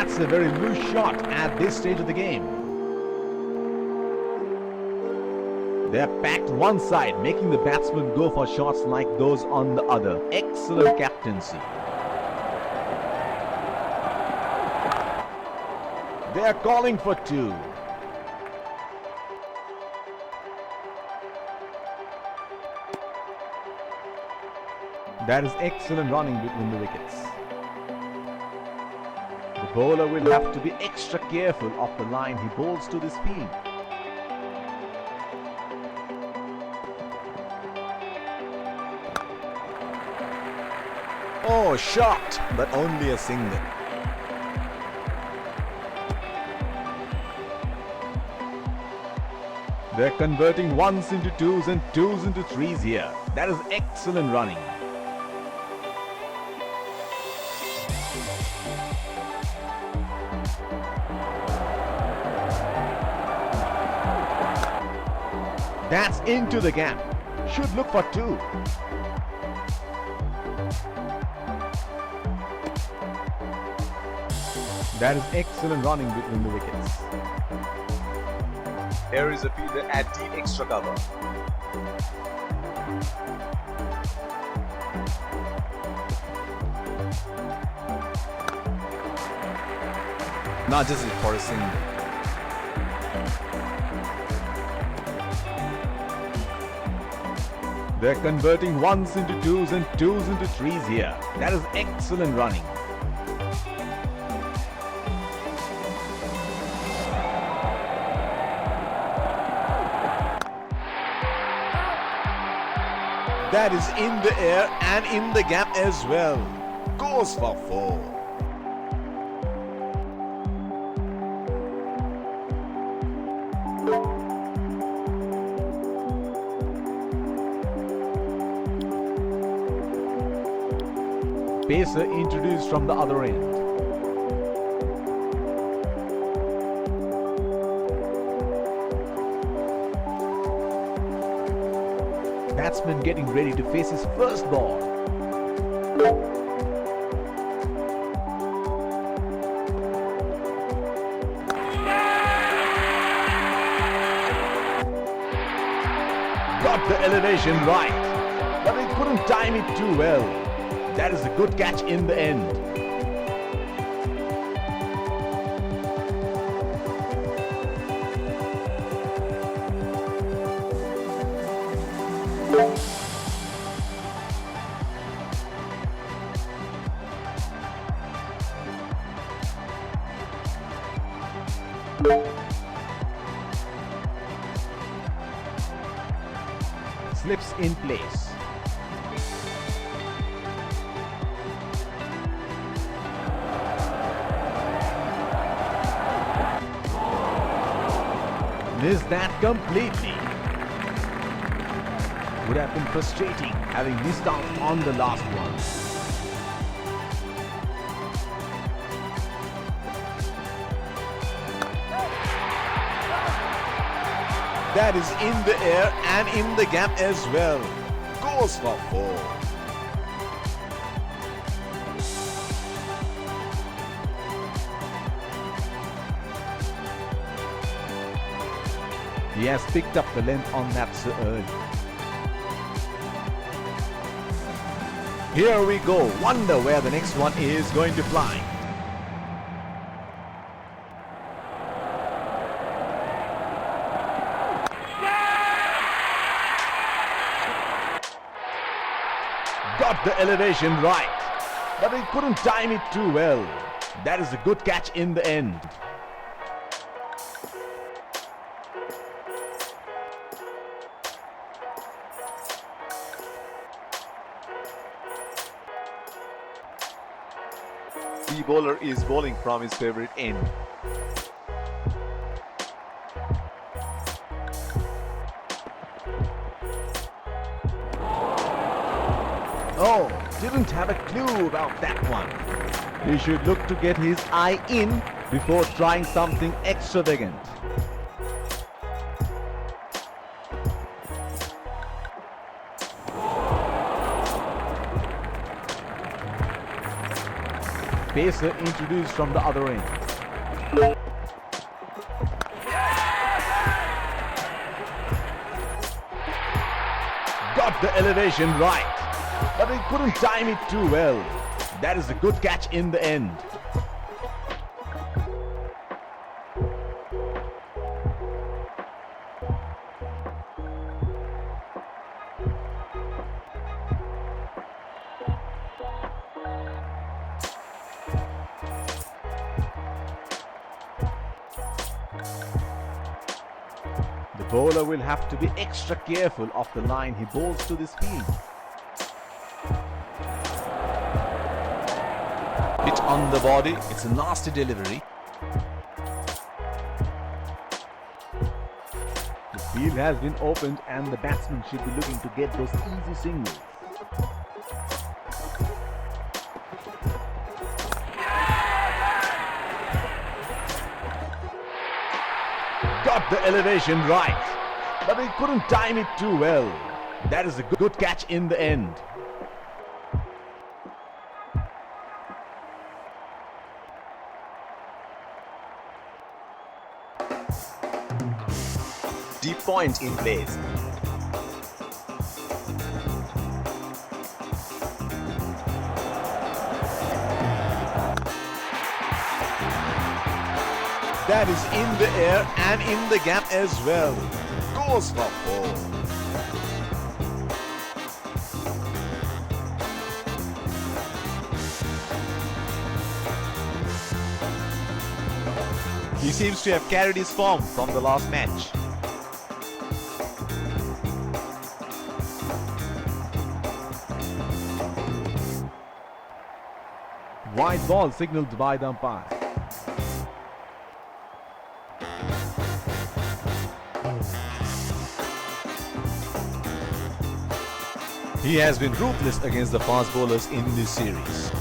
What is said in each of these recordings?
That's a very loose shot at this stage of the game. They're packed one side, making the batsmen go for shots like those on the other. Excellent captaincy. They're calling for two. That is excellent running between the wickets. The bowler will have to be extra careful of the line he bowls to this field. Oh, shot, but only a single. They're converting ones into twos and twos into threes here. That is excellent running. That's into the gap. Should look for two. That is excellent running between the wickets. Here is a fielder at deep extra cover. Not just for a single. They're converting ones into twos and twos into threes here. That is excellent running. That is in the air and in the gap as well. Goes for four. Pacer introduced from the other end. Batsman getting ready to face his first ball. Got the elevation right, but he couldn't time it too well. That is a good catch in the end. Slips in place. Missed that completely. Would have been frustrating having missed out on the last one. That is in the air and in the gap as well. Goes for four. He has picked up the length on that so early. Here we go. Wonder where the next one is going to fly. Got the elevation right, but he couldn't time it too well. That is a good catch in the end. The bowler is bowling from his favorite end. Oh, didn't have a clue about that one. He should look to get his eye in before trying something extravagant. pacer introduced from the other end. Got the elevation right, but he couldn't time it too well. That is a good catch in the end. The bowler will have to be extra careful of the line he bowls to this field. Hit on the body. It's a nasty delivery. The field has been opened and the batsman should be looking to get those easy singles. Got the elevation right, but he couldn't time it too well. That is a good catch in the end. Deep point in place. That is in the air and in the gap as well. Goes for four. He seems to have carried his form from the last match. White ball signaled by the umpire. He has been ruthless against the fast bowlers in this series.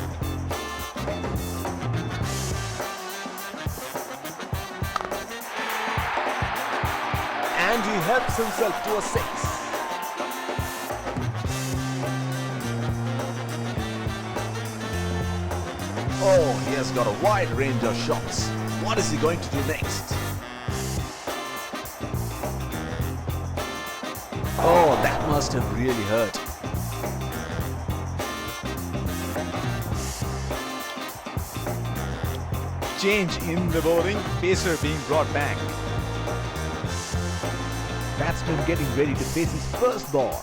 And he helps himself to a six. Oh, he has got a wide range of shots. What is he going to do next? Oh, that must have really hurt. Change in the bowling, pacer being brought back. Batsman getting ready to face his first ball.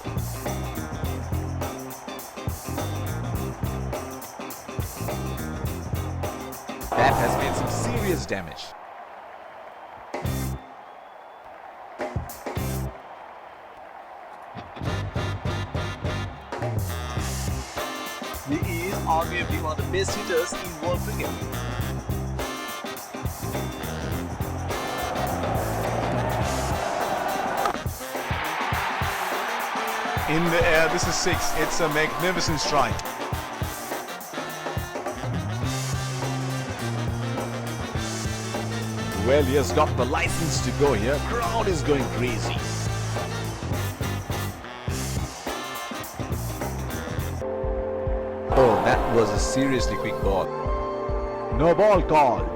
That has made some serious damage. He is arguably one of the best hitters in world cricket. In the air, this is six. It's a magnificent strike. Well, he has got the license to go here. Crowd is going crazy. Oh, that was a seriously quick ball. No ball called.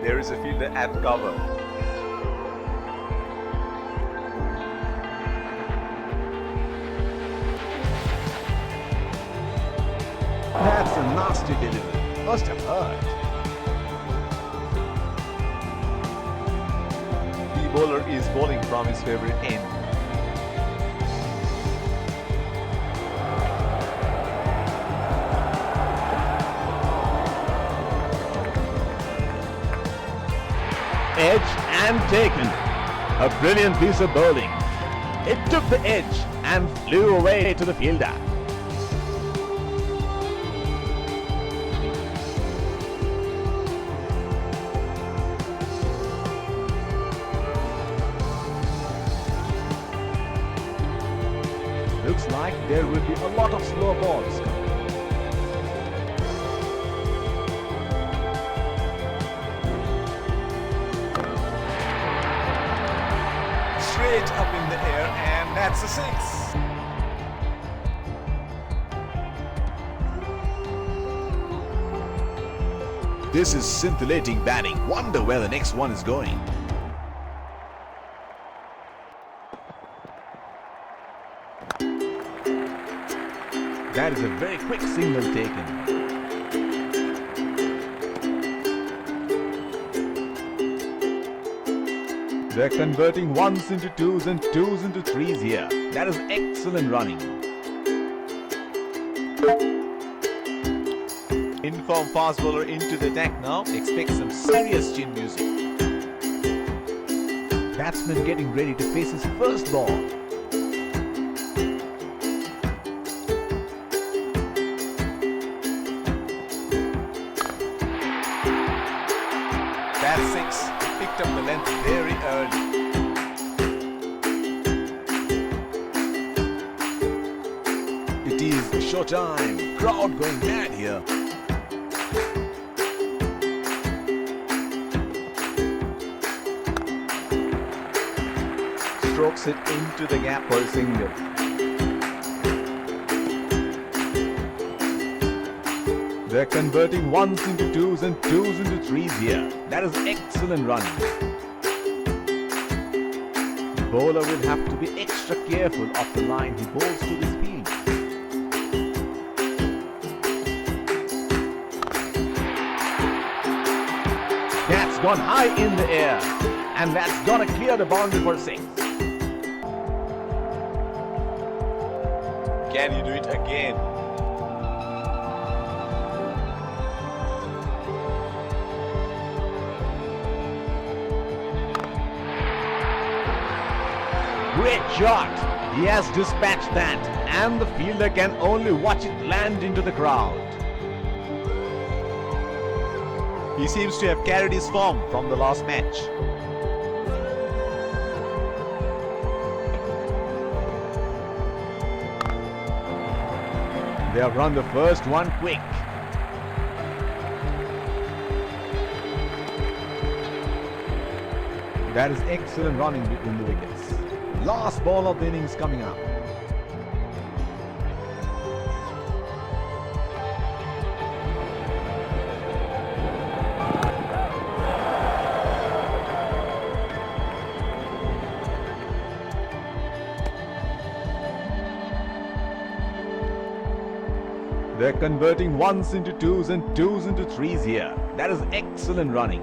There is a fielder at cover. That's a nasty delivery. Must have hurt. The bowler is bowling from his favorite end. Edge and taken. A brilliant piece of bowling. It took the edge and flew away to the fielder. Looks like there will be a lot of slow balls. Straight up in the air, and That's a six. This is scintillating batting. Wonder where the next one is going. That is a very quick single taken. They're converting ones into twos and twos into threes here. That is excellent running. Informed fast bowler into the deck now. Expect some serious chin music. Batsman getting ready to face his first ball. That's six. He picked up the length very early. It is showtime. Crowd going mad here. Strokes it into the gap for a single. They're converting ones into twos and twos into threes here. That is excellent running. The bowler will have to be extra careful of the line he bowls to this field. That's gone high in the air, and that's gonna clear the boundary for six. Can you do it again? Great shot! He has dispatched that, and the fielder can only watch it land into the crowd. He seems to have carried his form from the last match. They have run the first one quick. That is excellent running between the wickets. Last ball of the innings coming up. They're converting ones into twos and twos into threes here. That is excellent running.